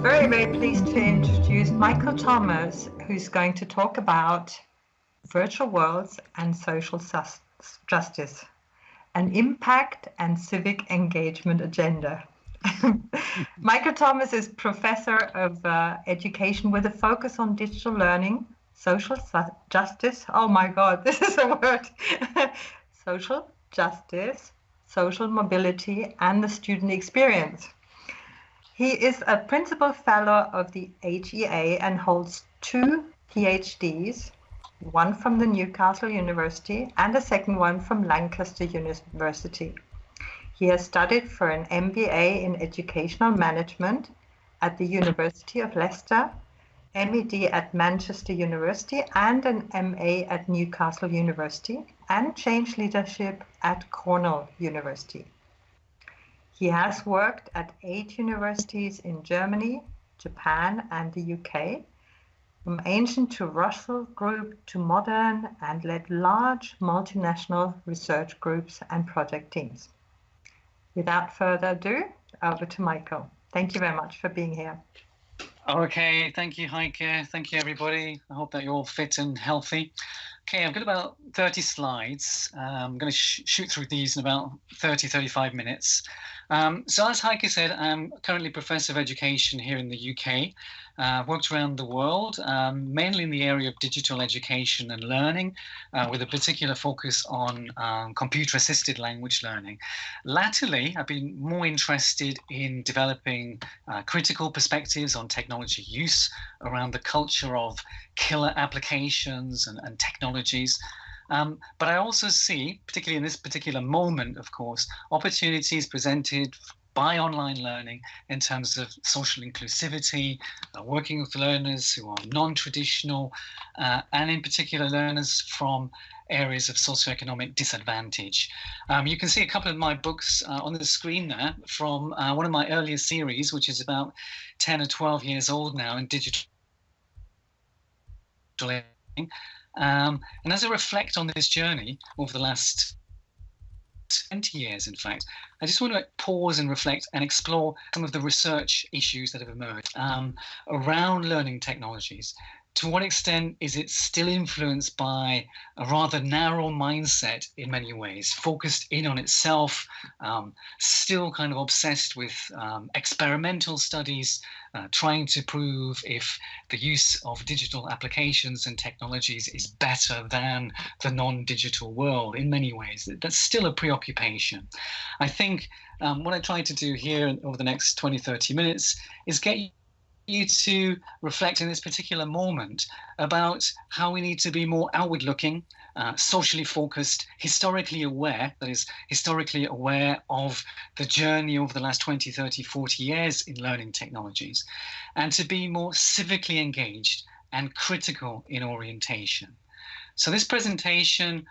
Very, very pleased to introduce Michael Thomas, who's going to talk about virtual worlds and social justice, an impact and civic engagement agenda. Michael Thomas is professor of education with a focus on digital learning, social justice. Oh my God, this is a word. Social justice, social mobility, and the student experience. He is a principal fellow of the HEA and holds 2 PhDs, one from the Newcastle University and a second one from Lancaster University. He has studied for an MBA in Educational Management at the University of Leicester, M.Ed. at Manchester University, and an MA at Newcastle University, and Change Leadership at Cornell University. He has worked at 8 universities in Germany, Japan, and the UK, from ancient to Russell Group to modern, and led large multinational research groups and project teams. Without further ado, over to Michael. Thank you very much for being here. Okay, thank you, Heike. Thank you, everybody. I hope that you're all fit and healthy. Okay, I've got about 30 slides. I'm going to shoot through these in about 35 minutes. So as Heike said, I'm currently Professor of Education here in the UK. I've worked around the world, mainly in the area of digital education and learning, with a particular focus on computer-assisted language learning. Latterly, I've been more interested in developing critical perspectives on technology use around the culture of killer applications and technologies. But I also see, particularly in this particular moment, of course, opportunities presented by online learning in terms of social inclusivity, working with learners who are non-traditional, and in particular learners from areas of socioeconomic disadvantage. You can see a couple of my books on the screen there from one of my earlier series, which is about 10 or 12 years old now in digital learning. And as I reflect on this journey over the last 20 years, in fact, I just want to pause and reflect and explore some of the research issues that have emerged around learning technologies. To what extent is it still influenced by a rather narrow mindset in many ways, focused in on itself, still kind of obsessed with experimental studies, trying to prove if the use of digital applications and technologies is better than the non-digital world in many ways? That's still a preoccupation. I think what I try to do here over the next 20, 30 minutes is get you to reflect in this particular moment about how we need to be more outward looking, socially focused, historically aware, that is, historically aware of the journey over the last 20, 30, 40 years in learning technologies, and to be more civically engaged and critical in orientation. So this presentation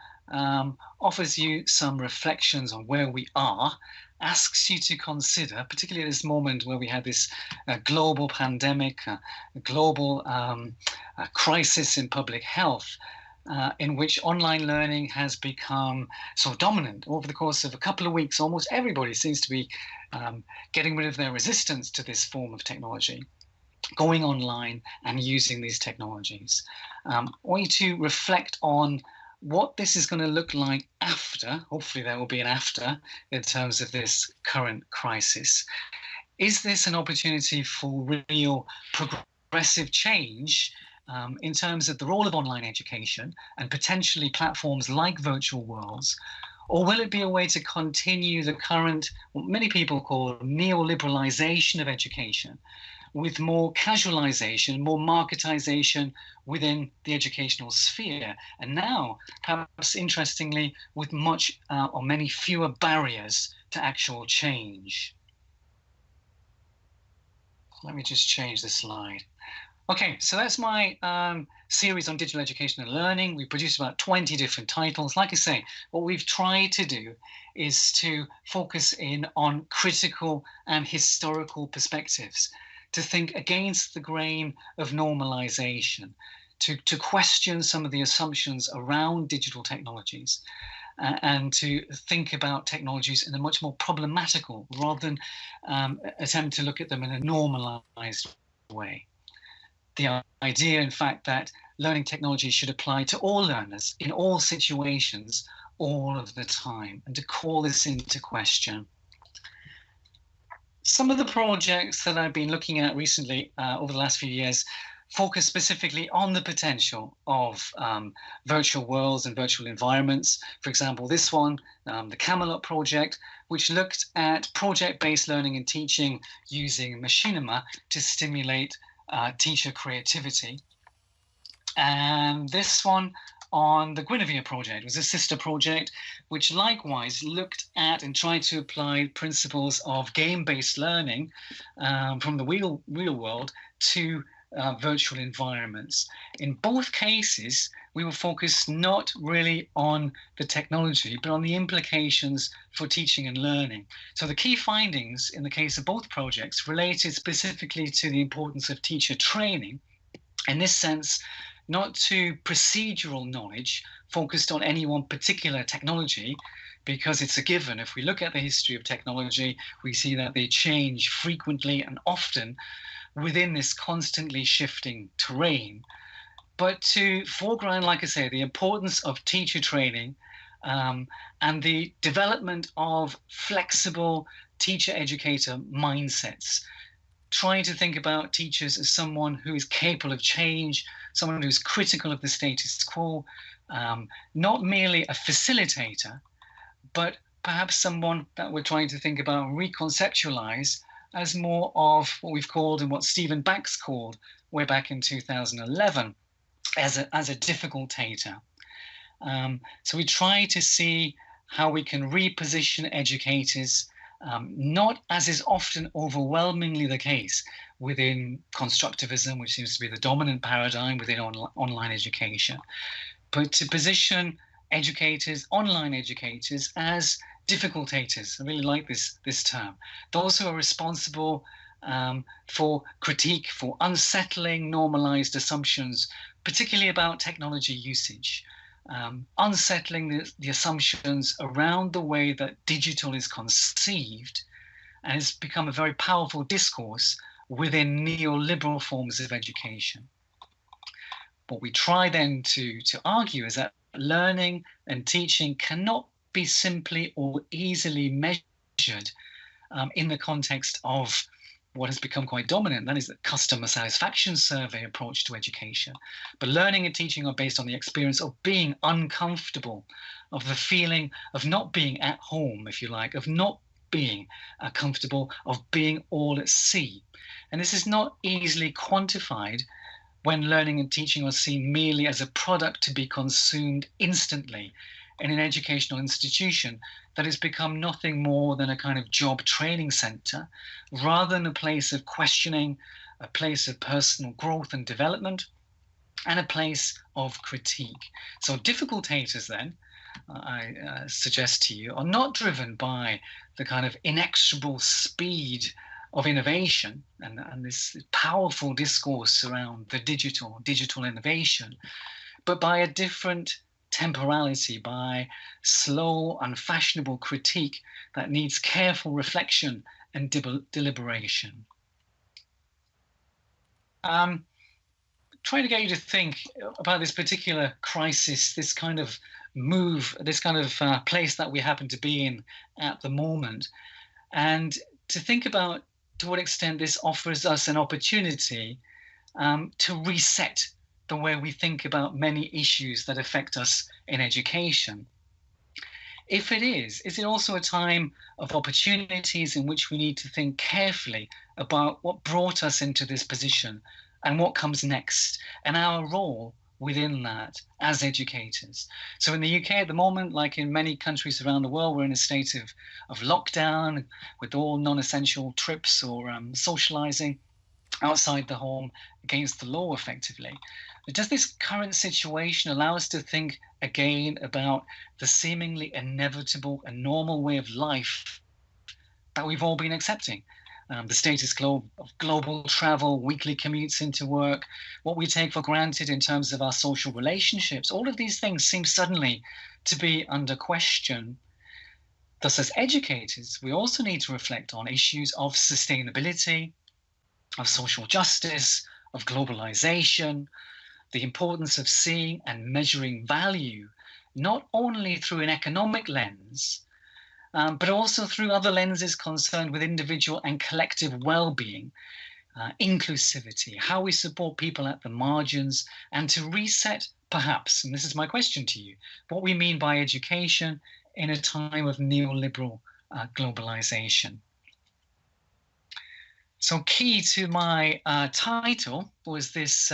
offers you some reflections on where we are, asks you to consider, particularly at this moment where we have this global pandemic, a global crisis in public health, in which online learning has become so dominant. Over the course of a couple of weeks, almost everybody seems to be getting rid of their resistance to this form of technology, going online and using these technologies. I want you to reflect on what this is going to look like after. Hopefully there will be an after in terms of this current crisis. Is this an opportunity for real progressive change in terms of the role of online education and potentially platforms like virtual worlds? Or will it be a way to continue the current, what many people call neoliberalization of education, with more casualization, more marketization within the educational sphere, and now, perhaps interestingly, with much or many fewer barriers to actual change? Let me just change the slide. Okay, so that's my series on digital education and learning. We produced about 20 different titles. Like I say, what we've tried to do is to focus in on critical and historical perspectives, to think against the grain of normalization, to question some of the assumptions around digital technologies, and to think about technologies in a much more problematical, rather than attempt to look at them in a normalized way. The idea, in fact, that learning technology should apply to all learners in all situations all of the time, and to call this into question. Some of the projects that I've been looking at recently over the last few years focus specifically on the potential of virtual worlds and virtual environments. For example, this one, the Camelot project, which looked at project-based learning and teaching using machinima to stimulate teacher creativity. And this one on the Guinevere project was a sister project which likewise looked at and tried to apply principles of game-based learning from the real world to virtual environments. In both cases, we were focused not really on the technology, but on the implications for teaching and learning. So the key findings in the case of both projects related specifically to the importance of teacher training. In this sense, not to procedural knowledge focused on any one particular technology, because it's a given. If we look at the history of technology, we see that they change frequently and often within this constantly shifting terrain. But to foreground, like I say, the importance of teacher training and the development of flexible teacher-educator mindsets, trying to think about teachers as someone who is capable of change, someone who's critical of the status quo, not merely a facilitator, but perhaps someone that we're trying to think about and reconceptualize as more of what we've called and what Stephen Bax called way back in 2011 as a difficultator. So we try to see how we can reposition educators, not as is often overwhelmingly the case within constructivism, which seems to be the dominant paradigm within online education, but to position educators, online educators, as difficultators. I really like this term. Those who are responsible for critique, for unsettling normalized assumptions, particularly about technology usage, unsettling the assumptions around the way that digital is conceived, and it's become a very powerful discourse within neoliberal forms of education. What we try then to argue is that learning and teaching cannot be simply or easily measured in the context of what has become quite dominant, that is the customer satisfaction survey approach to education. But learning and teaching are based on the experience of being uncomfortable, of the feeling of not being at home, if you like, of not being comfortable, of being all at sea. And this is not easily quantified when learning and teaching are seen merely as a product to be consumed instantly in an educational institution that has become nothing more than a kind of job training center, rather than a place of questioning, a place of personal growth and development, and a place of critique. So difficultators then, I suggest to you, are not driven by the kind of inexorable speed of innovation and this powerful discourse around the digital innovation, but by a different temporality, by slow, unfashionable critique that needs careful reflection and deliberation. Trying to get you to think about this particular crisis, this kind of move, this kind of place that we happen to be in at the moment, and to think about to what extent this offers us an opportunity to reset the way we think about many issues that affect us in education. If it is it also a time of opportunities in which we need to think carefully about what brought us into this position and what comes next, and our role within that as educators? So in the UK at the moment, like in many countries around the world, we're in a state of lockdown with all non-essential trips or socializing outside the home against the law effectively. But does this current situation allow us to think again about the seemingly inevitable and normal way of life that we've all been accepting? The status quo of global travel, weekly commutes into work, what we take for granted in terms of our social relationships, all of these things seem suddenly to be under question. Thus, as educators, we also need to reflect on issues of sustainability, of social justice, of globalization, the importance of seeing and measuring value, not only through an economic lens, but also through other lenses concerned with individual and collective well-being, inclusivity, how we support people at the margins, and to reset, perhaps, and this is my question to you, what we mean by education in a time of neoliberal globalization. So key to my title was this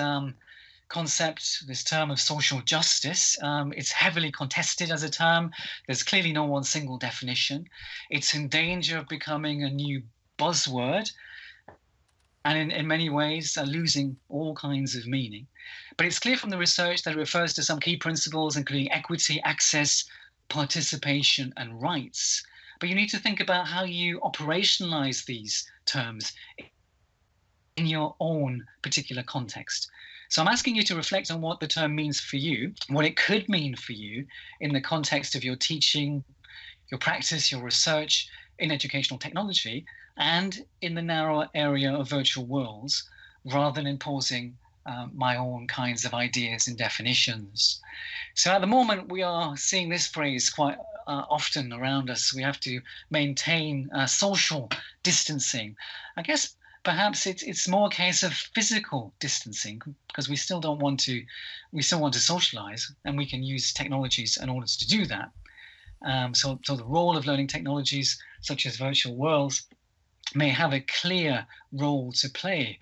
concept, this term of social justice. It's heavily contested as a term. There's clearly no one single definition. It's in danger of becoming a new buzzword, and in many ways losing all kinds of meaning. But it's clear from the research that it refers to some key principles, including equity, access, participation, and rights. But you need to think about how you operationalize these terms in your own particular context. So I'm asking you to reflect on what the term means for you, what it could mean for you in the context of your teaching, your practice, your research in educational technology, and in the narrower area of virtual worlds, rather than imposing my own kinds of ideas and definitions. So at the moment, we are seeing this phrase quite often around us. We have to maintain social distancing. I guess perhaps it's more a case of physical distancing, because we still want to socialize, and we can use technologies in order to do that. So the role of learning technologies such as virtual worlds may have a clear role to play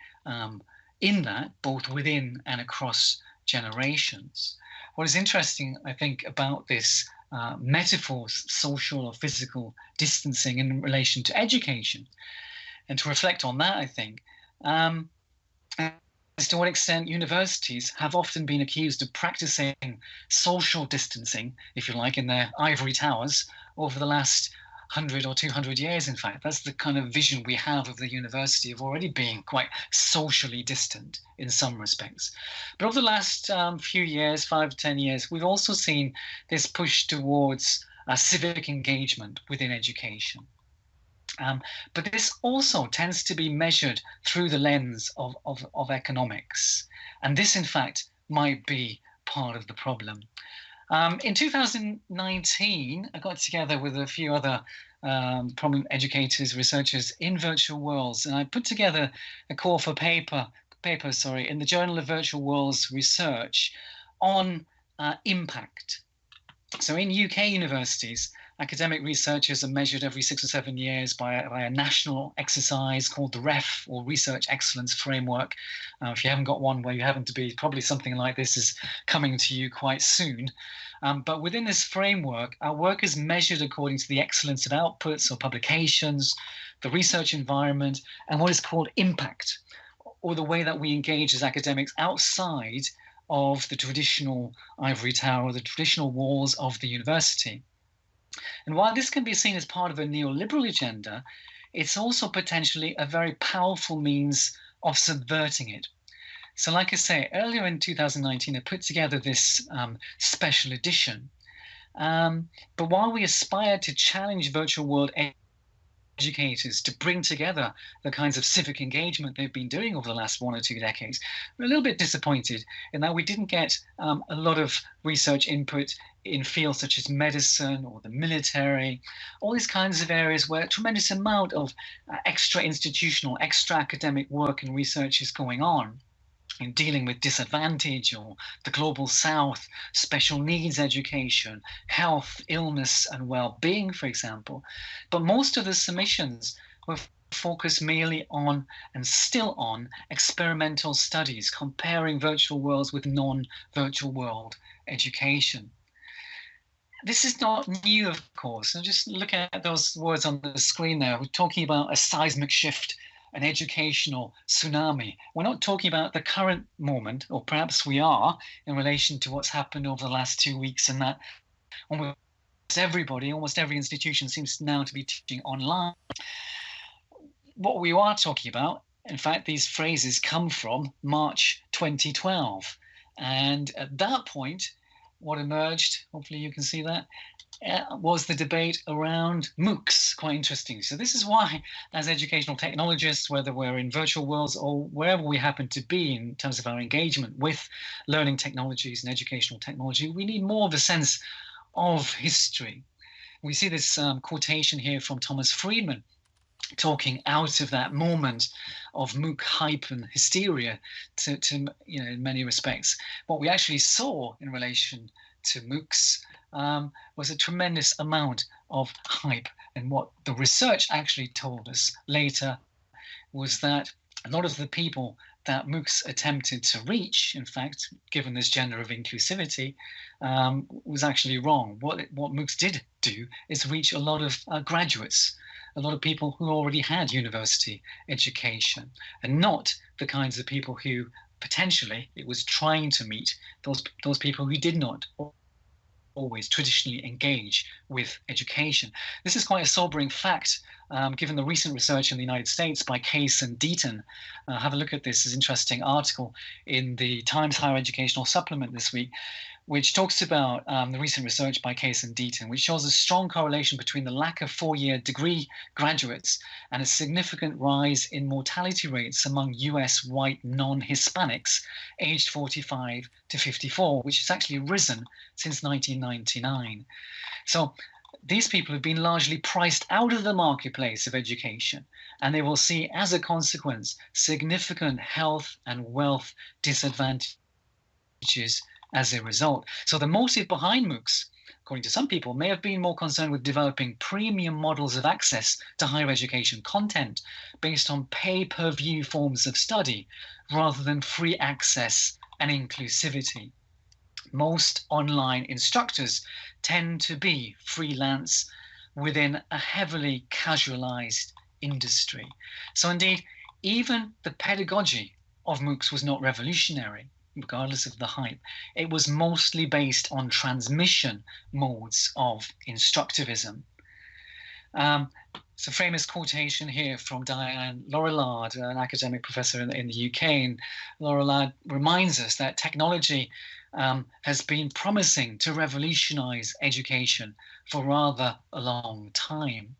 in that, both within and across generations. What is interesting, I think, about this metaphor, social or physical distancing in relation to education, and to reflect on that, I think, as to what extent universities have often been accused of practicing social distancing, if you like, in their ivory towers over the last 100 or 200 years. In fact, that's the kind of vision we have of the university, of already being quite socially distant in some respects. But over the last few years, 5 to 10 years, we've also seen this push towards civic engagement within education. But this also tends to be measured through the lens of economics. And this, in fact, might be part of the problem. In 2019, I got together with a few other prominent educators, researchers in virtual worlds, and I put together a call for paper in the Journal of Virtual Worlds Research on impact. So in UK universities, academic researchers are measured every 6 or 7 years by a national exercise called the REF, or Research Excellence Framework. If you haven't got one where you happen to be, probably something like this is coming to you quite soon. But within this framework, our work is measured according to the excellence of outputs or publications, the research environment, and what is called impact, or the way that we engage as academics outside of the traditional ivory tower or the traditional walls of the university. And while this can be seen as part of a neoliberal agenda, it's also potentially a very powerful means of subverting it. So like I say, earlier in 2019, I put together this special edition. But while we aspire to challenge virtual world educators to bring together the kinds of civic engagement they've been doing over the last 1 or 2 decades, we're a little bit disappointed in that we didn't get a lot of research input in fields such as medicine or the military, all these kinds of areas where a tremendous amount of extra institutional, extra academic work and research is going on in dealing with disadvantage or the global south, special needs education, health, illness and well-being, for example. But most of the submissions were focused merely on, and still on, experimental studies comparing virtual worlds with non-virtual world education. This is not new, of course. So just look at those words on the screen there. We're talking about a seismic shift, an educational tsunami. We're not talking about the current moment, or perhaps we are, in relation to what's happened over the last 2 weeks, and that almost everybody, almost every institution seems now to be teaching online. What we are talking about, in fact, these phrases come from March 2012. And at that point, what emerged, hopefully you can see that, was the debate around MOOCs. Quite interesting. So this is why, as educational technologists, whether we're in virtual worlds or wherever we happen to be in terms of our engagement with learning technologies and educational technology, we need more of a sense of history. We see this quotation here from Thomas Friedman, talking out of that moment of MOOC hype and hysteria to in many respects. What we actually saw in relation to MOOCs was a tremendous amount of hype. And what the research actually told us later was that a lot of the people that MOOCs attempted to reach, in fact, given this gender of inclusivity, was actually wrong. What MOOCs did do is reach a lot of graduates, a lot of people who already had university education, and not the kinds of people who potentially it was trying to meet, those people who did not always traditionally engage with education. This is quite a sobering fact, given the recent research in the United States by Case and Deaton. Have a look at this interesting article in the Times Higher Educational Supplement this week, which talks about the recent research by Case and Deaton, which shows a strong correlation between the lack of four-year degree graduates and a significant rise in mortality rates among US white non-Hispanics aged 45 to 54, which has actually risen since 1999. So these people have been largely priced out of the marketplace of education, and they will see, as a consequence, significant health and wealth disadvantages as a result. So the motive behind MOOCs, according to some people, may have been more concerned with developing premium models of access to higher education content based on pay-per-view forms of study rather than free access and inclusivity. Most online instructors tend to be freelance within a heavily casualized industry. So indeed, even the pedagogy of MOOCs was not revolutionary, regardless of the hype. It was mostly based on transmission modes of instructivism. It's a famous quotation here from Diane Laurillard, an academic professor in the UK. And Laurillard reminds us that technology has been promising to revolutionize education for rather a long time.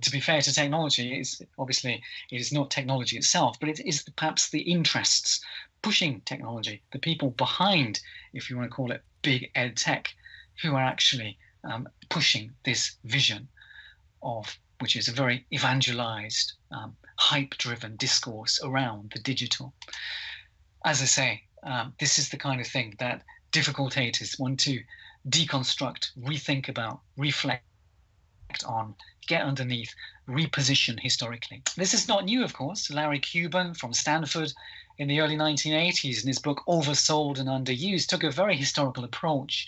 To be fair to technology, it is not technology itself, but it is perhaps the interests pushing technology, the people behind, if you want to call it big ed tech, who are actually pushing this vision of, which is a very evangelized, hype-driven discourse around the digital. As I say, this is the kind of thing that difficultators want to deconstruct, rethink about, reflect on, get underneath, reposition historically. This is not new, of course. Larry Cuban from Stanford in the early 1980s in his book Oversold and Underused took a very historical approach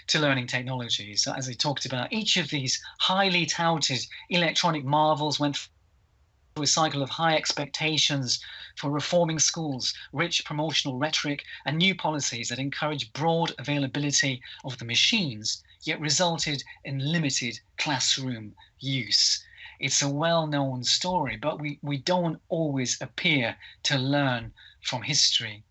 to learning technologies. So as he talked about, each of these highly touted electronic marvels went through a cycle of high expectations for reforming schools, rich promotional rhetoric, and new policies that encourage broad availability of the machines, yet resulted in limited classroom use. It's a well-known story, but we don't always appear to learn from history.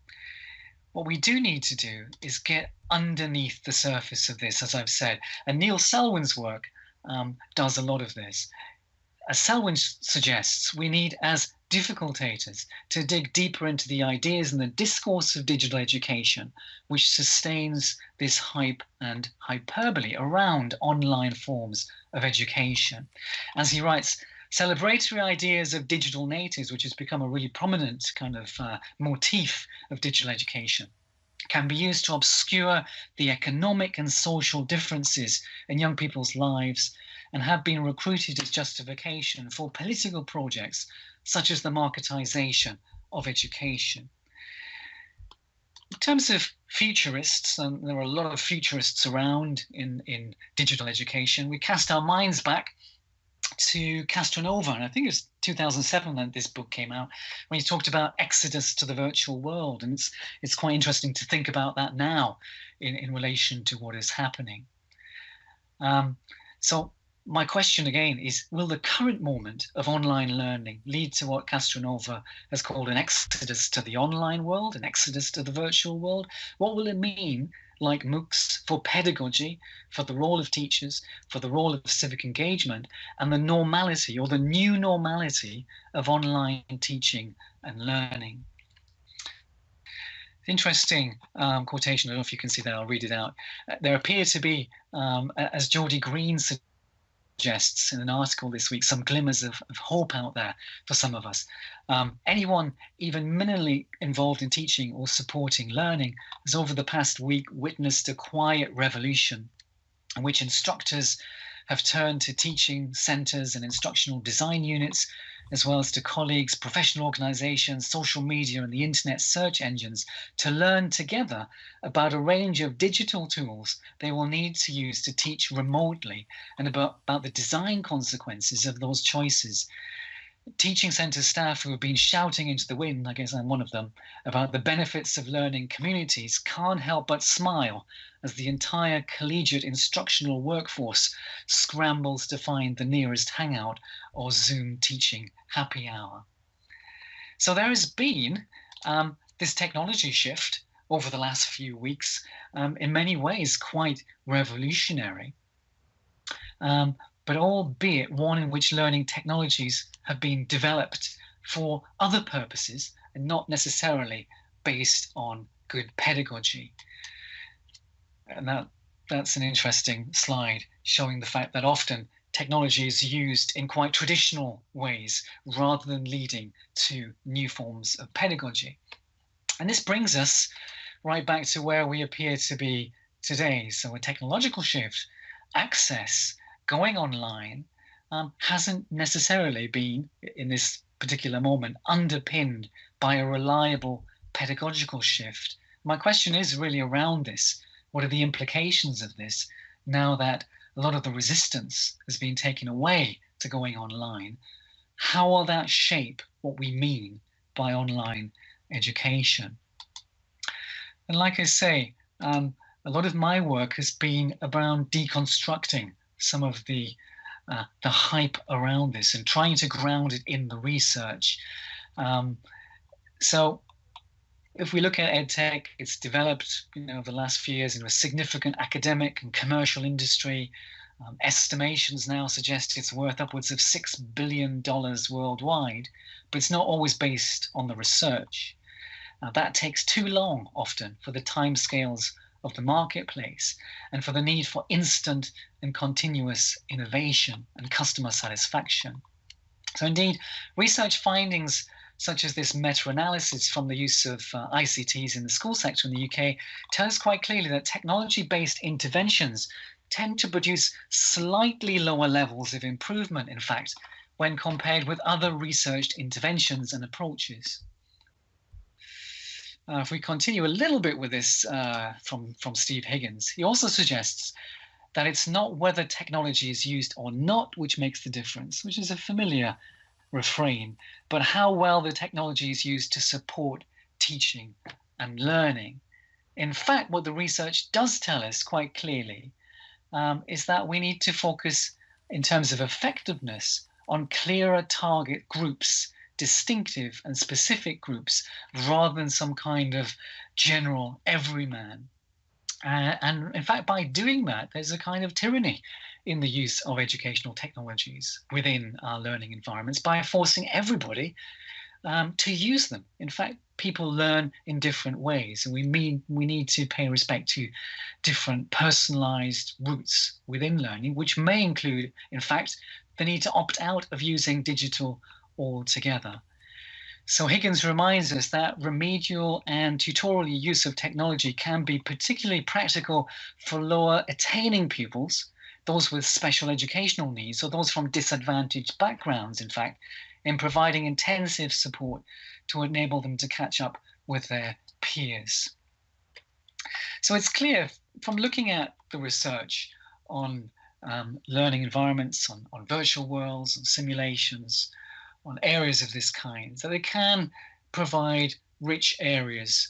What we do need to do is get underneath the surface of this, as I've said. And Neil Selwyn's work does a lot of this. As Selwyn suggests, we need, as difficultators, to dig deeper into the ideas and the discourse of digital education, which sustains this hype and hyperbole around online forms of education. As he writes, celebratory ideas of digital natives, which has become a really prominent kind of motif of digital education, can be used to obscure the economic and social differences in young people's lives and have been recruited as justification for political projects such as the marketization of education. In terms of futurists, and there are a lot of futurists around in digital education, we cast our minds back to Castronova, and I think it was 2007 that this book came out, when he talked about exodus to the virtual world. And it's quite interesting to think about that now in relation to what is happening. So my question again is, will the current moment of online learning lead to what Castronova has called an exodus to the online world, an exodus to the virtual world? What will it mean, like MOOCs for pedagogy, for the role of teachers, for the role of civic engagement, and the normality or the new normality of online teaching and learning. Interesting quotation, I don't know if you can see that, I'll read it out. There appear to be, as Geordi Greene suggests in an article this week, some glimmers of hope out there for some of us. Anyone even minimally involved in teaching or supporting learning has over the past week witnessed a quiet revolution in which instructors have turned to teaching centres and instructional design units, as well as to colleagues, professional organisations, social media and the internet search engines to learn together about a range of digital tools they will need to use to teach remotely, and about the design consequences of those choices. Teaching centre staff who have been shouting into the wind, I guess I'm one of them, about the benefits of learning communities can't help but smile as the entire collegiate instructional workforce scrambles to find the nearest hangout or Zoom teaching happy hour. So there has been this technology shift over the last few weeks, in many ways quite revolutionary, but albeit one in which learning technologies have been developed for other purposes and not necessarily based on good pedagogy. And that's an interesting slide showing the fact that often technology is used in quite traditional ways rather than leading to new forms of pedagogy. And this brings us right back to where we appear to be today. So a technological shift, access, going online, hasn't necessarily been, in this particular moment, underpinned by a reliable pedagogical shift. My question is really around this. What are the implications of this now that a lot of the resistance has been taken away to going online? How will that shape what we mean by online education? And like I say, a lot of my work has been around deconstructing some of the hype around this and trying to ground it in the research. So if we look at EdTech, it's developed over the last few years in a significant academic and commercial industry. Estimations now suggest it's worth upwards of $6 billion worldwide, but it's not always based on the research. That takes too long often for the timescales of the marketplace and for the need for instant and continuous innovation and customer satisfaction. So indeed, research findings such as this meta-analysis from the use of ICTs in the school sector in the UK tell us quite clearly that technology-based interventions tend to produce slightly lower levels of improvement, in fact, when compared with other researched interventions and approaches. If we continue a little bit with this from Steve Higgins, he also suggests that it's not whether technology is used or not which makes the difference, which is a familiar refrain, but how well the technology is used to support teaching and learning. In fact, what the research does tell us quite clearly is that we need to focus in terms of effectiveness on clearer target groups, distinctive and specific groups, rather than some kind of general everyman. And in fact, by doing that, there's a kind of tyranny in the use of educational technologies within our learning environments by forcing everybody to use them. In fact, people learn in different ways, and we need to pay respect to different personalized routes within learning, which may include, in fact, the need to opt out of using digital altogether. So Higgins reminds us that remedial and tutorial use of technology can be particularly practical for lower attaining pupils, those with special educational needs, or those from disadvantaged backgrounds, in fact, in providing intensive support to enable them to catch up with their peers. So it's clear from looking at the research on learning environments, on virtual worlds, on simulations, on areas of this kind, that they can provide rich areas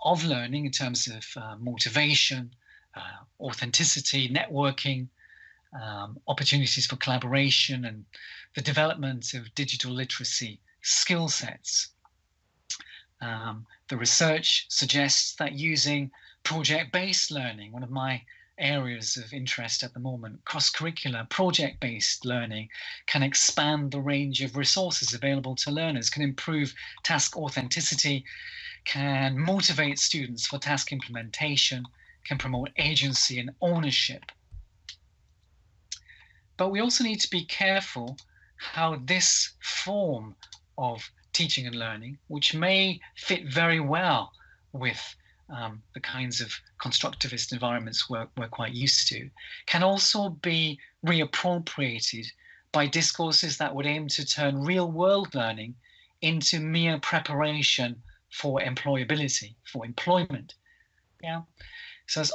of learning in terms of motivation, authenticity, networking, opportunities for collaboration, and the development of digital literacy skill sets. The research suggests that using project-based learning, one of my areas of interest at the moment. Cross-curricular, project-based learning can expand the range of resources available to learners, can improve task authenticity, can motivate students for task implementation, can promote agency and ownership. But we also need to be careful how this form of teaching and learning, which may fit very well with the kinds of constructivist environments we're quite used to, can also be reappropriated by discourses that would aim to turn real-world learning into mere preparation for employability, for employment. Yeah. So as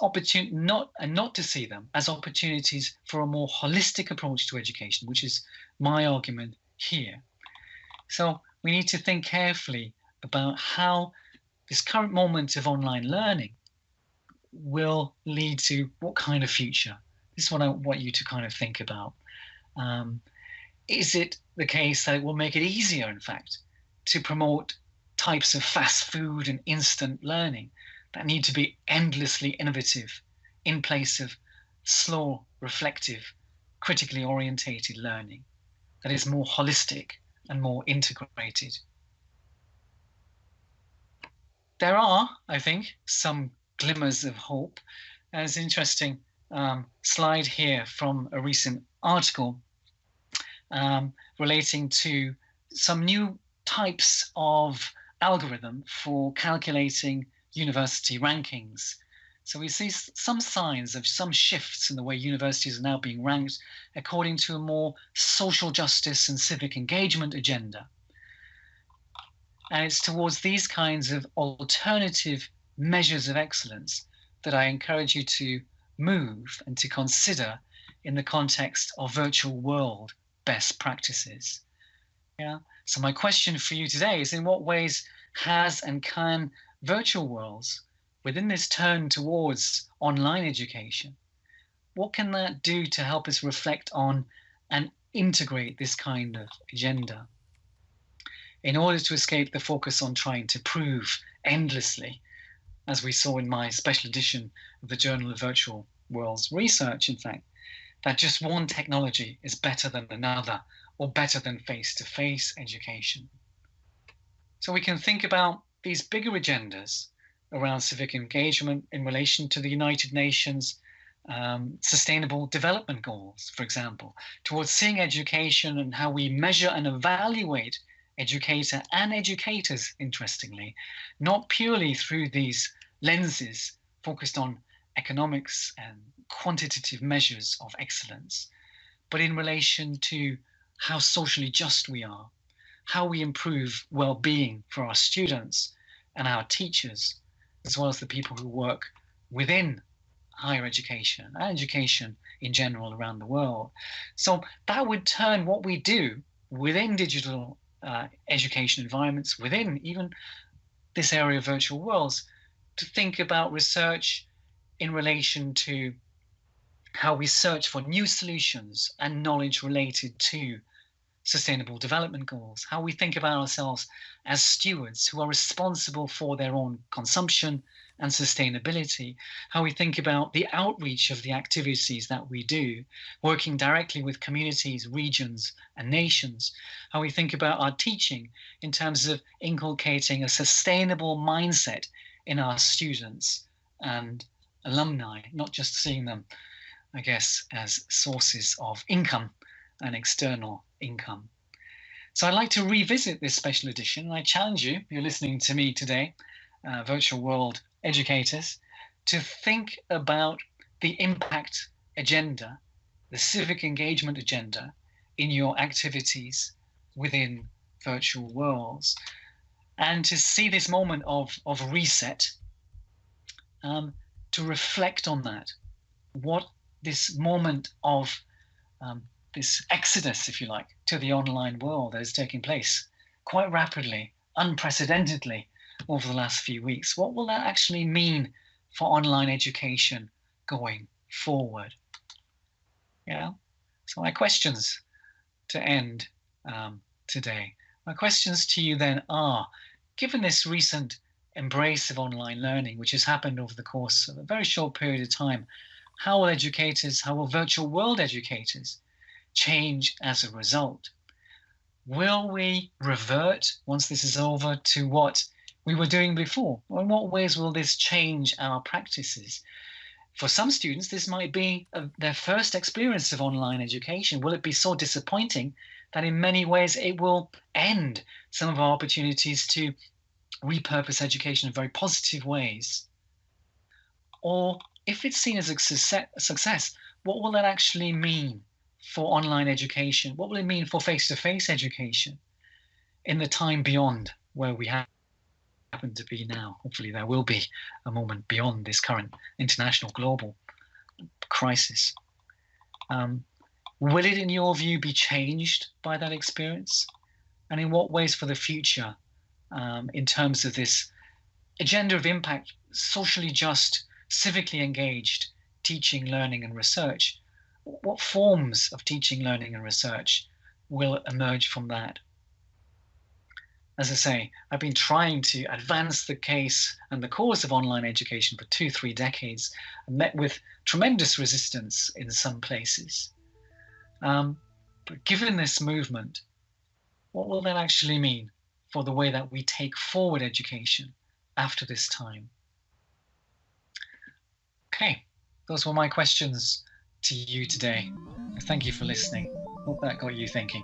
not to see them as opportunities for a more holistic approach to education, which is my argument here. So we need to think carefully about how this current moment of online learning will lead to what kind of future. This is what I want you to kind of think about. Is it the case that it will make it easier, in fact, to promote types of fast food and instant learning that need to be endlessly innovative in place of slow, reflective, critically orientated learning that is more holistic and more integrated? There are, I think, some glimmers of hope. There's an interesting slide here from a recent article relating to some new types of algorithm for calculating university rankings. So we see some signs of some shifts in the way universities are now being ranked according to a more social justice and civic engagement agenda. And it's towards these kinds of alternative measures of excellence that I encourage you to move and to consider in the context of virtual world best practices. Yeah. So my question for you today is, in what ways has and can virtual worlds, within this turn towards online education, what can that do to help us reflect on and integrate this kind of agenda? In order to escape the focus on trying to prove endlessly, as we saw in my special edition of the Journal of Virtual Worlds Research, in fact, that just one technology is better than another or better than face-to-face education. So we can think about these bigger agendas around civic engagement in relation to the United Nations Sustainable Development Goals, for example, towards seeing education and how we measure and evaluate educator and educators, interestingly, not purely through these lenses focused on economics and quantitative measures of excellence, but in relation to how socially just we are, how we improve well-being for our students and our teachers, as well as the people who work within higher education and education in general around the world. So that would turn what we do within digital education environments, within even this area of virtual worlds, to think about research in relation to how we search for new solutions and knowledge related to sustainable development goals, how we think about ourselves as stewards who are responsible for their own consumption and sustainability, how we think about the outreach of the activities that we do, working directly with communities, regions, and nations, how we think about our teaching in terms of inculcating a sustainable mindset in our students and alumni, not just seeing them, I guess, as sources of income and external income. So I'd like to revisit this special edition, and I challenge you, if you're listening to me today, virtual world educators, to think about the impact agenda, the civic engagement agenda in your activities within virtual worlds, and to see this moment of reset, to reflect on that, what this moment of this exodus, if you like, to the online world that is taking place quite rapidly, unprecedentedly over the last few weeks. What will that actually mean for online education going forward? Yeah. So my questions to end today. My questions to you then are, given this recent embrace of online learning, which has happened over the course of a very short period of time, how will virtual world educators change as a result? Will we revert, once this is over, to what we were doing before? Or in what ways will this change our practices? For some students, this might be their first experience of online education. Will it be so disappointing that in many ways it will end some of our opportunities to repurpose education in very positive ways? Or if it's seen as a success, what will that actually mean for online education? What will it mean for face-to-face education in the time beyond where we happen to be now? Hopefully there will be a moment beyond this current international global crisis. Will it, in your view, be changed by that experience? And in what ways for the future, in terms of this agenda of impact, socially just, civically engaged teaching, learning, and research? What forms of teaching, learning, and research will emerge from that? As I say, I've been trying to advance the case and the cause of online education for 2-3 decades, and met with tremendous resistance in some places. But given this movement, what will that actually mean for the way that we take forward education after this time? Okay, those were my questions to you today. Thank you for listening. Hope that got you thinking.